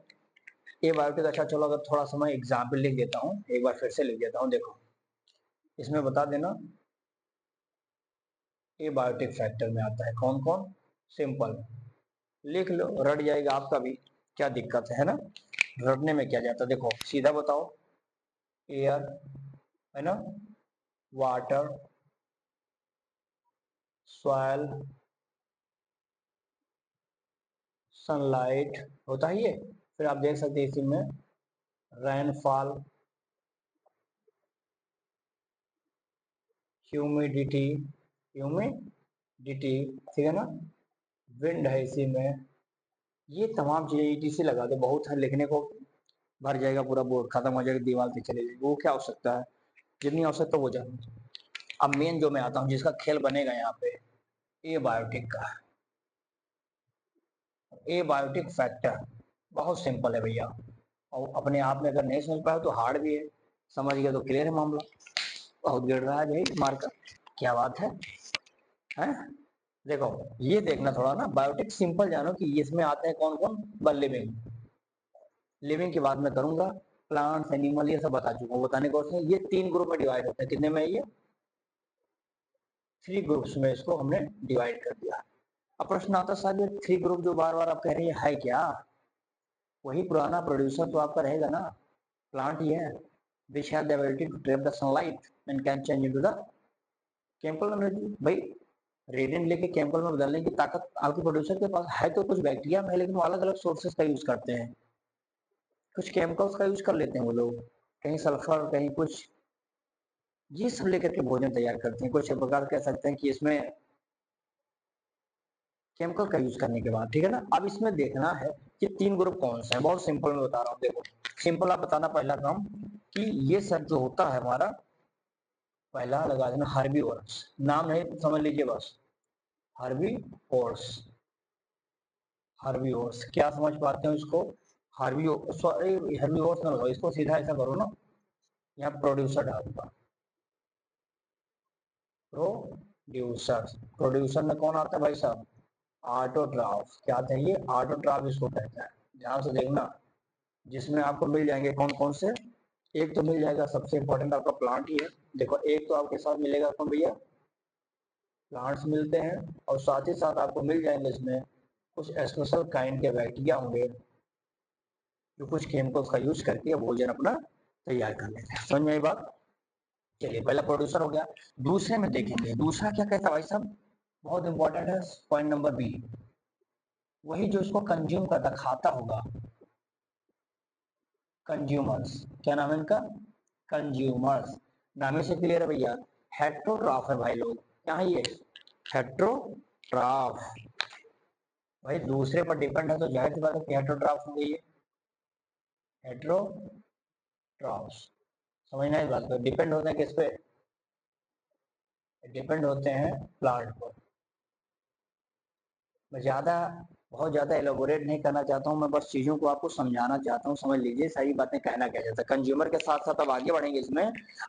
ए बायोटिक, अच्छा चलो, अगर थोड़ा सा मैं एग्जाम्पल लिख देता हूँ, एक बार फिर से लिख देता हूँ, देखो इसमें बता देना ए बायोटिक फैक्टर में आता है कौन कौन। सिंपल लिख लो, रट जाएगा आपका भी, क्या दिक्कत है ना, रटने में क्या जाता है, देखो सीधा बताओ। एयर, है ना, वाटर, सॉइल, सनलाइट होता है ये। फिर आप देख सकते हैं इसी में रेनफॉल, ह्यूमिडिटी, ह्यूमिडिटी, ठीक है ना, विंड है इसी में। ये तमाम चीजें ईटीसी लगा दो, बहुत है लिखने को, भर जाएगा पूरा बोर्ड, खत्म हो जाएगा, दीवार पे चले जाएगी, वो क्या हो सकता है, जितनी आवश्यकता वो जाए। अब मेन जो मैं आता हूँ, जिसका खेल बनेगा यहाँ पे, ए बायोटिक का। ए बायोटिक फैक्टर बहुत सिंपल है भैया, और अपने आप में अगर नहीं समझ पाए तो हार्ड भी है, समझ गया तो क्लियर है मामला। बहुत गिर रहा है भाई मार्कर, क्या बात है? देखो, ये देखना थोड़ा ना, बायोटिक सिंपल जानो कि इसमें आते हैं कौन कौन, लिविंग, लिविंग की बात मैं करूंगा, प्लांट्स एनिमल ये सब बता चुका हूँ, बताने को ये 3 ग्रुप में डिवाइड होते हैं, कितने में ये 3 ग्रुप्स में इसको हमने डिवाइड कर दिया। अब प्रश्न आता है साहब, ये 3 ग्रुप जो बार बार आप कह रहे हैं है क्या? वही पुराना प्रोड्यूसर तो आपका रहेगा ना, प्लांट ही है, which have the ability to trap the sunlight and can change into the chemical energy। भाई रेडिएंट लेके केमिकल में बदलने की ताकत आपके प्रोड्यूसर के पास है, तो कुछ बैक्टीरिया में है, लेकिन वो अलग अलग सोर्सेस का यूज करते हैं, कुछ केमिकल्स का यूज कर लेते हैं वो लोग, कहीं सल्फर कहीं कुछ, ये सब लेकर के भोजन तैयार करते हैं। कुछ प्रकार कह सकते हैं कि इसमें केमिकल का यूज करने के बाद, ठीक है ना। अब इसमें देखना है कि 3 ग्रुप कौन से हैं, बहुत सिंपल में बता रहा हूँ, देखो सिंपल आप बताना पहला काम, कि ये सब जो होता है हमारा, पहला लगा देना हर्बीवोरस, नाम नहीं समझ लीजिए बस, हर्बीवोरस, हर्बीवोरस क्या समझ पाते हो इसको, हर्बीवोरस ना लगाओ इसको, सीधा ऐसा करो ना, यहाँ प्रोड्यूसर डालूंगा, प्रोड्यूसर, प्रोड्यूसर में कौन आता है भाई साहब, ऑटोट्रॉफ, क्या चाहिए, ऑटोट्रॉफ इसको कहते हैं, ध्यान से देखना, जिसमें आपको मिल जाएंगे कौन कौन से, एक तो मिल जाएगा सबसे इंपॉर्टेंट आपका प्लांट ही है, देखो एक तो आपके साथ मिलेगा कौन भैया, प्लांट्स मिलते हैं, और साथ ही साथ आपको मिल जाएंगे इसमें कुछ स्पेशल काइंड के बैक्टीरिया होंगे, जो कुछ केमिकल्स का यूज करके भोजन अपना तैयार कर लेते हैं, समझ में आई बात। चलिए पहला प्रोड्यूसर हो गया। दूसरे में देखेंगे, दूसरा क्या कहता है भाई साहब, बहुत इंपॉर्टेंट है, पॉइंट नंबर बी, वही जो इसको कंज्यूम करता खाता होगा, कंज्यूमर्स, क्या नाम है इनका, कंज्यूमर्स, नाम से क्लियर है भैया, हेट्रोट्रॉफ है भाई लोग, क्या है ये, हेट्रोट्रॉफ, भाई दूसरे पर डिपेंड है तो जाहिर सी बात है कि हेटेरोट्रॉफ्स होंगे ये, हेटेरोट्रॉफ्स। समझना इस बात को, डिपेंड होते हैं किस पे, डिपेंड होते हैं प्लांट पर। मैं बहुत ज़्यादा एलोबोरेट नहीं करना चाहता हूँ, मैं बस चीज़ों को आपको समझाना चाहता हूँ, समझ लीजिए सारी बातें कहना क्या चाहता है। कंज्यूमर के साथ साथ अब आगे बढ़ेंगे इसमें।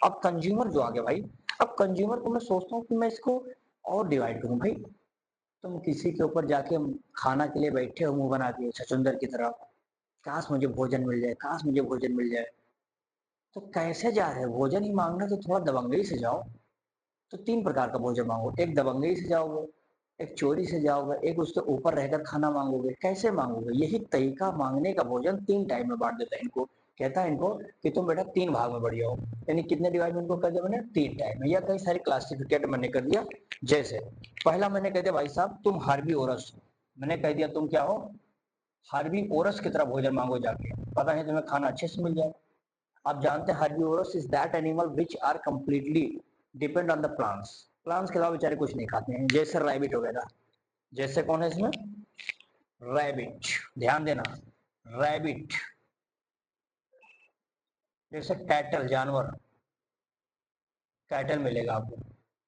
अब कंज्यूमर जो आगे भाई, अब कंज्यूमर को मैं सोचता हूँ कि मैं इसको और डिवाइड करूँ भाई। तुम किसी के ऊपर जाके खाना के लिए बैठे हो मुंह बना के छछूंदर की तरह, काश मुझे भोजन मिल जाए, काश मुझे भोजन मिल जाए। तो कैसे जा रहे हो, भोजन ही मांगना तो थोड़ा दबंगई से जाओ। तो तीन प्रकार का भोजन मांगो, एक दबंगई से जाओगे, एक चोरी से जाओगे, एक उसके ऊपर रहकर खाना मांगोगे। कैसे मांगोगे, यही तरीका मांगने का भोजन तीन टाइम में बांट देता है इनको। कहता है इनको कि तुम बेटा तीन भाग में बढ़ जाओ। यानी कितने डिवाइड में इनको कर दिया मैंने, तीन टाइम में, या कई सारे क्लासिफिकेट मैंने कर दिया। जैसे पहला मैंने कह दिया भाई साहब तुम हार्बी ओरस, मैंने कह दिया तुम क्या हो, हार्बी ओरस की तरह भोजन मांगो जाके, पता है तुम्हें खाना अच्छे से मिल जाए। आप जानते हैं herbivorous is that animal which are completely depend on the plants. Plants के अलावा बेचारे कुछ नहीं खाते हैं, जैसे रैबिट वगैरह। जैसे कौन है इसमें, रैबिट, ध्यान देना, रैबिट। जैसे कैटल जानवर, कैटल मिलेगा आपको।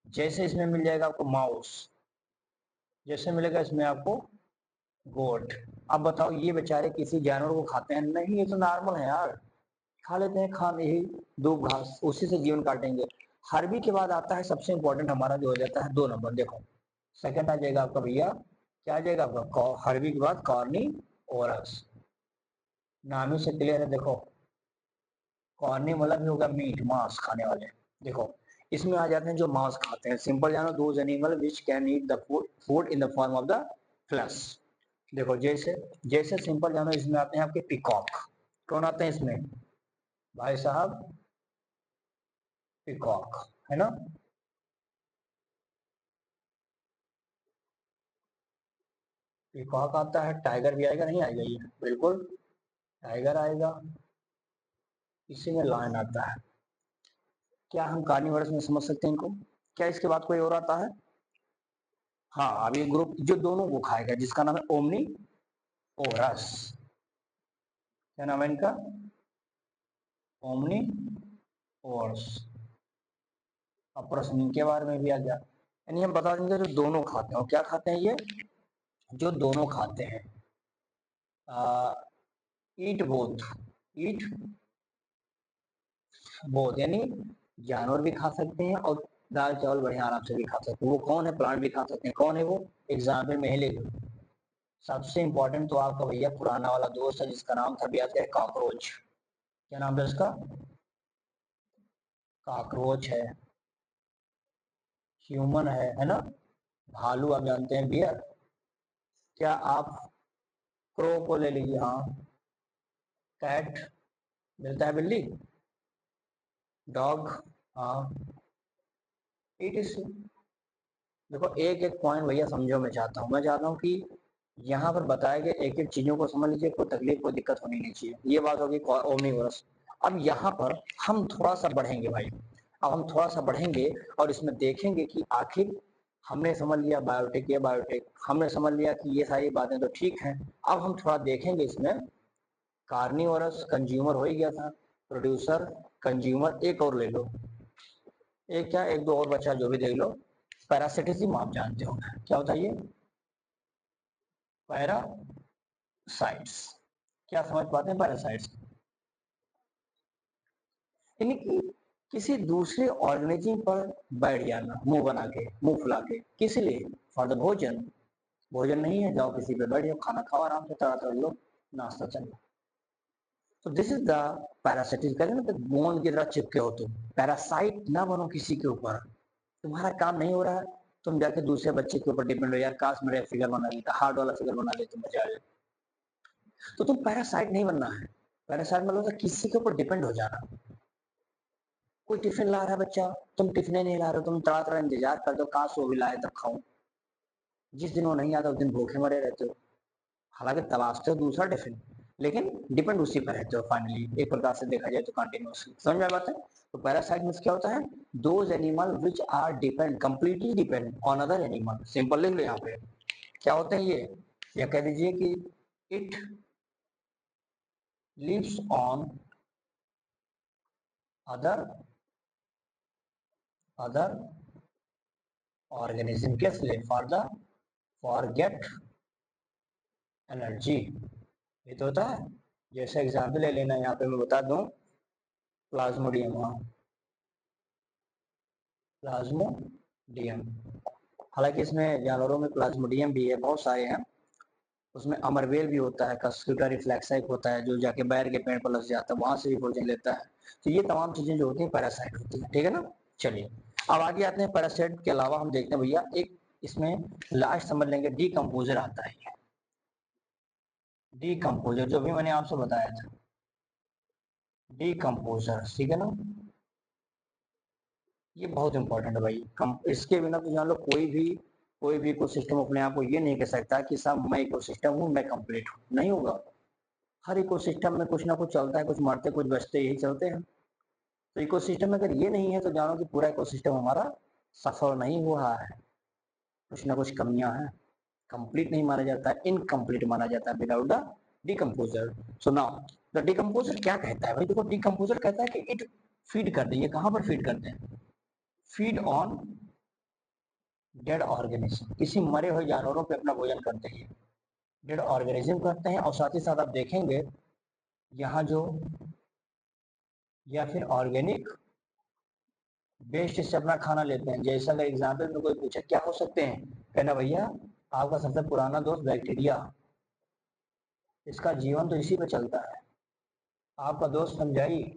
जैसे इसमें मिल जाएगा आपको माउस, जैसे मिलेगा इसमें आपको गोट। अब बताओ ये बेचारे किसी जानवर को खाते हैं नहीं, ये तो नॉर्मल है यार, खा लेते हैं, खा यही दूब घास, उसी से जीवन काटेंगे। हार्बी के बाद आता है सबसे इंपॉर्टेंट हमारा जो हो जाता है 2 नंबर, देखो सेकंड आ जाएगा आपका भैया, क्या आ जाएगा आपका, हार्बी के बाद कॉर्नी ओरस। नाम ही से क्लियर है, देखो कॉर्नी मतलब होगा मीट, मांस खाने वाले। देखो इसमें आ जाते हैं जो मांस खाते हैं, सिंपल जानो, those animal which can eat the food in the form of the flash. देखो जैसे, जैसे सिंपल जानो इसमें आते हैं आपके पिकॉक। कौन आते हैं इसमें भाई साहब, पिकॉक, है ना। पीकॉक आता है, टाइगर भी आएगा, नहीं आएगा ये, बिल्कुल टाइगर आएगा। इसी में लायन आता है। क्या हम कार्निवोरस में समझ सकते हैं इनको, क्या इसके बाद कोई और आता है। हाँ अब ये ग्रुप जो दोनों को खाएगा जिसका नाम है ओमनी ओरस। क्या नाम है इनका, ओमनी ओरस। अब प्रश्न इनके बारे में भी आ गया, यानी हम बता देंगे जो दोनों खाते हैं, और क्या खाते हैं ये, जो दोनों खाते हैं। ईट बोथ, ईट बोथ यानी जानवर भी खा सकते हैं और दाल चावल बढ़िया आराम से भी खा सकते हैं। वो कौन है, प्लांट भी खा सकते हैं, कौन है वो, एग्जाम्पल में ही ले लो। सबसे इंपॉर्टेंट तो आपका भैया पुराना वाला दोस्त है जिसका नाम था भैया कॉकरोच। क्या नाम है उसका, कॉकरोच है, ह्यूमन है ना। भालू आप जानते हैं, बियर। क्या आप क्रो को ले लीजिए, हाँ, कैट मिलता है, बिल्ली, डॉग, हाँ, इट इज। देखो एक एक पॉइंट भैया समझो, मैं चाहता हूँ कि यहाँ पर बताए गए एक एक चीजों को समझ लीजिए, कोई तकलीफ कोई दिक्कत होनी नहीं चाहिए। ये बात होगी ओमनीवर्स। अब यहाँ पर हम थोड़ा सा बढ़ेंगे भाई, अब हम थोड़ा सा बढ़ेंगे और इसमें देखेंगे कि आखिर हमने समझ लिया बायोटेक, ये बायोटेक हमने समझ लिया कि ये सारी बातें तो ठीक हैं। अब हम थोड़ा देखेंगे इसमें, कार्निवोरस कंज्यूमर हो ही गया था, प्रोड्यूसर, कंज्यूमर, एक और ले लो, एक क्या एक दो और बचा जो भी देख लो। पैरासिटिज्म आप जानते हो क्या होता है ये, पैरासाइट्स। क्या समझ पाते हैं पैरासाइट्स, यानी कि किसी दूसरे ऑर्गेनिज्म पर बैठ जाना मुंह बना के, मुंह फुला के, किस लिए, फॉर द भोजन। भोजन नहीं है, जाओ किसी पे बैठ जाओ, खाना खाओ आराम से, तरह तरह लो, नाश्ता चलो। तो दिस इज द पैरासिटिज्म, कहते हैं ना बोन की तरह चिपके हो तुम, पैरासाइट ना बनो किसी के ऊपर। तुम्हारा काम नहीं हो रहा है, तुम जाके दूसरे बच्चे के ऊपर डिपेंड हो, यार काश मेरा फिगर बना लेता, हार्ड वाला फिगर बना ले, तुम मजा आ जाए। तो तुम पैरासाइट नहीं बनना है। पैरासाइट मतलब किसी के ऊपर डिपेंड हो जाना। कोई टिफिन ला रहा है बच्चा, तुम टिफिन नहीं ला रहे हो, तुम तरह तरह इंतजार कर दो, काश वो भी लाए तब खाऊं। जिस दिन वो नहीं आता उस दिन भूखे मरे रहते हो, हालांकि तलाशते हो दूसरा टिफिन, लेकिन डिपेंड उसी पर रहते हो फाइनली, एक प्रकार से देखा जाए तो कंटिन्यूअसली। समझ में बात है। तो पैरासाइट मींस क्या होता है, those animal which are depend, completely depend on other animal. Simple लिख लो यहाँ पे, क्या होते हैं ये, या कह दीजिए कि it lives on other organism के लिए फॉर गेट एनर्जी। ये तो होता है। जैसे एग्जाम्पल ले लेना, यहाँ पे मैं बता दूं, प्लाज्मोडियम। हालांकि इसमें जानवरों में प्लाज्मोडियम भी है, बहुत सारे हैं। उसमें अमरवेल भी होता है, कस्क्यूटा रिफ्लेक्सा एक होता है जो जाके बैर के पेड़ पर लग जाता है, वहां से भी भोजन लेता है। तो ये तमाम चीजें जो होती हैं पैरासाइट होती है, ठीक है ना। चलिए अब आगे आते हैं। पैरासाइट के अलावा हम देखते हैं भैया, एक इसमें लास्ट समझ लेंगे, डीकम्पोजर आता है। डीकम्पोजर जो भी मैंने आपसे बताया था, डीकम्पोजर, ठीक है ना। ये बहुत इंपॉर्टेंट है भाई। इसके बिना तो जान लो कोई भी इकोसिस्टम अपने आप को ये नहीं कह सकता कि सब मैं इकोसिस्टम हूँ, मैं कंप्लीट हूँ, नहीं होगा। हर इकोसिस्टम में कुछ ना कुछ चलता है, कुछ मरते कुछ बचते, यही चलते हैं। तो इकोसिस्टम में अगर ये नहीं है तो जानो कि पूरा इकोसिस्टम हमारा सफल नहीं हुआ है, कुछ ना कुछ कमियां हैं, कंप्लीट नहीं माना जाता है, इनकम्प्लीट माना जाता है without the decomposer. So now the decomposer क्या कहता है भाई, देखो डिकम्पोजर कहता है कि इट फीड करते हैं। ये कहां पर फीड करते हैं? फीड ऑन डेड ऑर्गेनिज्म, किसी मरे हुए जानवरों पे अपना भोजन करते हैं, डेड ऑर्गेनिज्म करते हैं। और साथ ही साथ आप देखेंगे यहाँ जो, या फिर ऑर्गेनिक वेस्ट से अपना खाना लेते हैं। जैसा अगर एग्जाम्पल में कोई पूछे क्या हो सकते हैं, कहना भैया आपका सबसे पुराना दोस्त बैक्टीरिया, इसका जीवन तो इसी पे चलता है। आपका दोस्त फंजाई,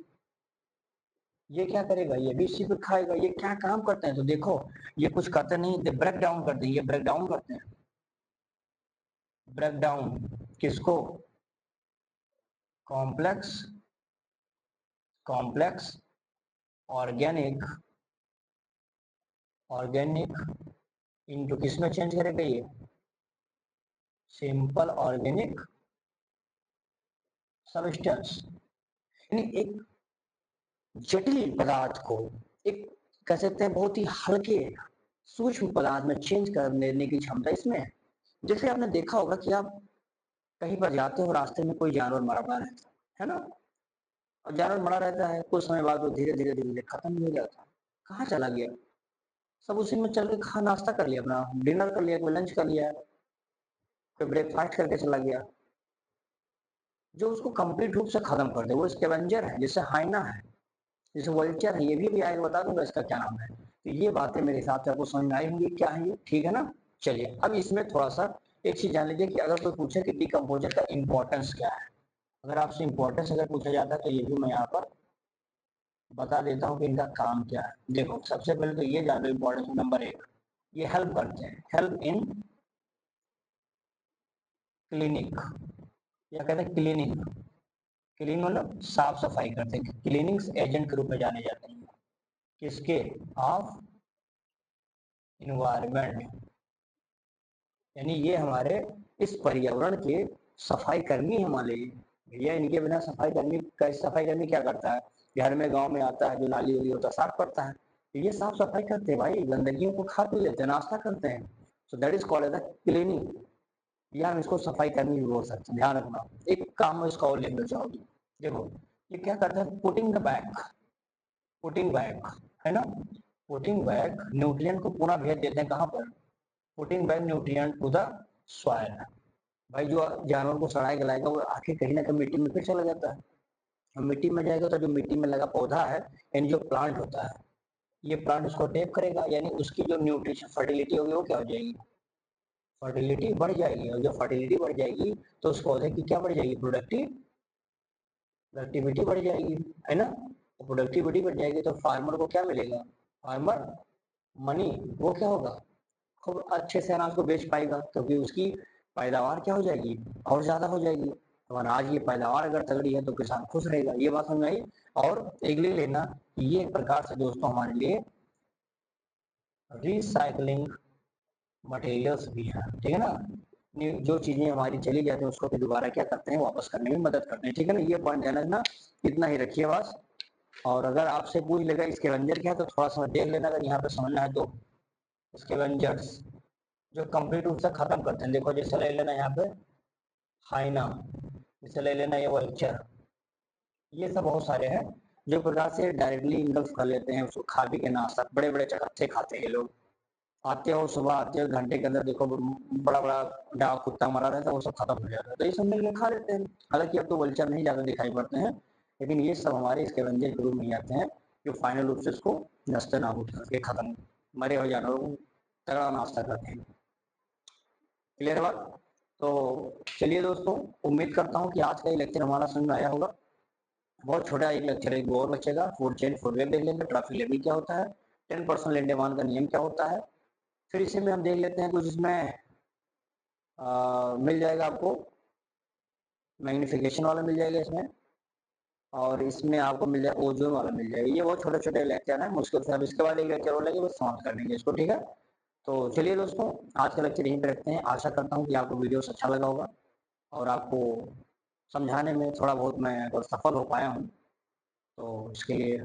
ये क्या करेगा, ये भी इसी पे खाएगा। ये क्या काम करते हैं तो देखो, ये कुछ करते नहीं, ब्रेक डाउन करते हैं। ये ब्रेक डाउन करते हैं, ब्रेक डाउन किसको? Complex complex organic organic into किस में चेंज करेगा? ये सिंपल ऑर्गेनिक सब्सटेंस। यानी एक जटिल पदार्थ को एक, कह सकते हैं बहुत ही हल्के सूक्ष्म पदार्थ में चेंज कर लेने की क्षमता इसमें है। जैसे आपने देखा होगा कि आप कहीं पर जाते हो, रास्ते में कोई जानवर मरा पड़ा रहता है ना, और जानवर मरा रहता है, कुछ समय बाद वो धीरे धीरे धीरे खत्म हो जाता है। कहाँ चला गया? सब उसी में चल के खा नाश्ता कर लिया, अपना डिनर कर लिया, कोई लंच कर लिया, कोई ब्रेकफास्ट करके चला गया। जो उसको कंप्लीट रूप से खत्म कर दे वो स्कैवेंजर है, जैसे हाइना है, जैसे वल्चर है। ये भी आएगा, बता दूंगा इसका क्या नाम है। तो ये बातें मेरे हिसाब से आपको समझ में आई होंगी क्या है ये, ठीक है ना। चलिए अब इसमें थोड़ा सा एक चीज जान लीजिए कि अगर कोई पूछे कि डिकम्पोजर का इंपॉर्टेंस क्या है, अगर आपसे इंपॉर्टेंस अगर पूछा जाता है तो ये भी मैं यहाँ पर बता देता हूँ कि इनका काम क्या है। देखो सबसे पहले तो ये जान लो, इंपॉर्टेंस नंबर 1, ये हेल्प करते हैं, हेल्प इन क्लिनिक, या कहते हैं क्लीनिंग। क्लीन मतलब साफ सफाई करते हैं, क्लीनिंग एजेंट के रूप में जाने जाते हैं। किसके? ऑफ इन्वायरमेंट, यानी ये हमारे इस पर्यावरण के सफाई कर्मी हमारे। भैया इनके बिना सफाई कर्मी क्या करता है? घर में गांव में आता है, जो नाली वाली होता है साफ करता है। तो ये साफ सफाई करते हैं भाई, गंदगियों को खा पी लेते हैं, नाश्ता करते हैं। So that is called as cleaning, या हम इसको सफाई कर्मी भी बोल सकते हैं। ध्यान रखना, एक काम इसका और लेना चाहोगे। देखो ये क्या करता है, पुटिंग बैक है ना, पुटिंग बैक न्यूट्रिएंट को पूरा भेज देते हैं कहाँ पर? Putting back nutrient to the soil. भाई जो जानवर को सड़ाई गलाएगा वो आखिर कहीं ना कहीं मिट्टी में फिर चला जाता है, और मिट्टी में जाएगा तो जो मिट्टी में लगा पौधा है, यानी जो प्लांट होता है, ये प्लांट उसको टेप करेगा, यानी उसकी जो न्यूट्रिशन फर्टिलिटी होगी वो क्या हो जाएगी? फर्टिलिटी बढ़ जाएगी। और जब फर्टिलिटी बढ़ जाएगी तो उस पौधे की क्या बढ़ जाएगी? प्रोडक्टिविटी बढ़ जाएगी, है ना। प्रोडक्टिविटी बढ़ जाएगी तो फार्मर को क्या मिलेगा? फार्मर मनी, वो क्या होगा? खूब अच्छे से अनाज को बेच पाएगा, क्योंकि उसकी पैदावार क्या हो जाएगी? और ज्यादा हो जाएगी। तो अनाज की पैदावार अगर तगड़ी है तो किसान खुश रहेगा। ये बात समझ आई। और एक ले लेना, ये एक प्रकार से दोस्तों हमारे लिए रिसाइकलिंग मटेरियल्स भी हैं, ठीक है ना। जो चीजें हमारी चली जाती हैं उसको फिर दोबारा क्या करते हैं, वापस करने में मदद करते हैं, ठीक है ना। ये पॉइंट ध्यान रखना, इतना ही रखिए बस। और अगर आपसे पूछ लेगा इसके वेंजर क्या है तो थोड़ा सा देख लेना, अगर यहाँ पे समझना है तो। इसके वेंजर्स जो कंप्लीट रूप से खत्म करते हैं। देखो जैसे ले लेना यहाँ पे हाइना, जैसे ले लेना ये वल्चर, ये सब बहुत सारे हैं जो प्रकार से डायरेक्टली इंगल्फ कर लेते हैं उसको, खा पी के नाश्ता बड़े बड़े चकत्थे खाते हैं ये लोग। आते हो सुबह, आते हो घंटे के अंदर देखो बड़ा बड़ा डाक कुत्ता मरा रहता है, वो सब खत्म हो जाता है, तो ये सब मिलकर खा लेते हैं। हालांकि अब तो वल्चर नहीं ज्यादा दिखाई पड़ते हैं, लेकिन ये सब हमारे स्कैवेंजर के रूप में आते हैं, जो फाइनल रूप से इसको नस्ते नाबूद करके खत्म, मरे हुए जानवरों को तगड़ा नाश्ता करते हैं। क्लियर है बात? तो चलिए दोस्तों, उम्मीद करता हूँ कि आज का ये लेक्चर हमारा समझ में आया होगा। बहुत छोटा एक लेक्चर है, एक और बचेगा, फूड चेन फूडवेयर देख लेंगे, ट्रैफिक लेवल क्या होता है, 10% लेन डिमांड का नियम क्या होता है, फिर इसी में हम देख लेते हैं कुछ इसमें मिल जाएगा आपको, मैग्निफिकेशन वाला मिल जाएगा इसमें, और इसमें आपको मिल जाएगा ओजोन वाला मिल जाएगा। ये बहुत छोटे छोटे लेक्चर है, मुश्किल से अब इसके बाद एक लेक्चर और लगेगा, बस समाप्त कर देंगे इसको, ठीक है। तो चलिए दोस्तों, आज का लेक्चर यहीं पे रखते हैं। आशा करता हूँ कि आपको वीडियो अच्छा लगा होगा और आपको समझाने में थोड़ा बहुत मैं अगर सफल हो पाया हूँ तो इसके लिए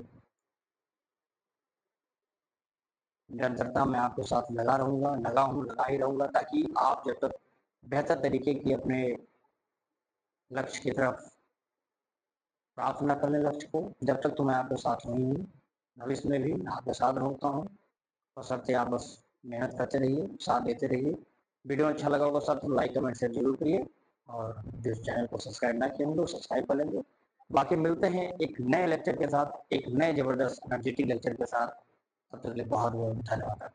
निरंतरता मैं आपके साथ लगा रहूँगा, लगा ही रहूँगा, ताकि आप जब तक बेहतर तरीके की अपने लक्ष्य की तरफ प्राप्त न करने लक्ष्य को, जब तक तो मैं आपके साथ नहीं हूँ, भविष्य में भी आपके साथ रहता हूँ। और सबसे आप बस मेहनत करते रहिए, साथ देते रहिए। वीडियो अच्छा लगा होगा सब तो लाइक कमेंट शेयर जरूर करिए, और जो चैनल को सब्सक्राइब ना किए होंगे वो सब्सक्राइब कर लेंगे। बाकी मिलते हैं एक नए लेक्चर के साथ, एक नए जबरदस्त एनर्जेटिक लेक्चर के साथ। तब तक के लिए बहुत बहुत धन्यवाद।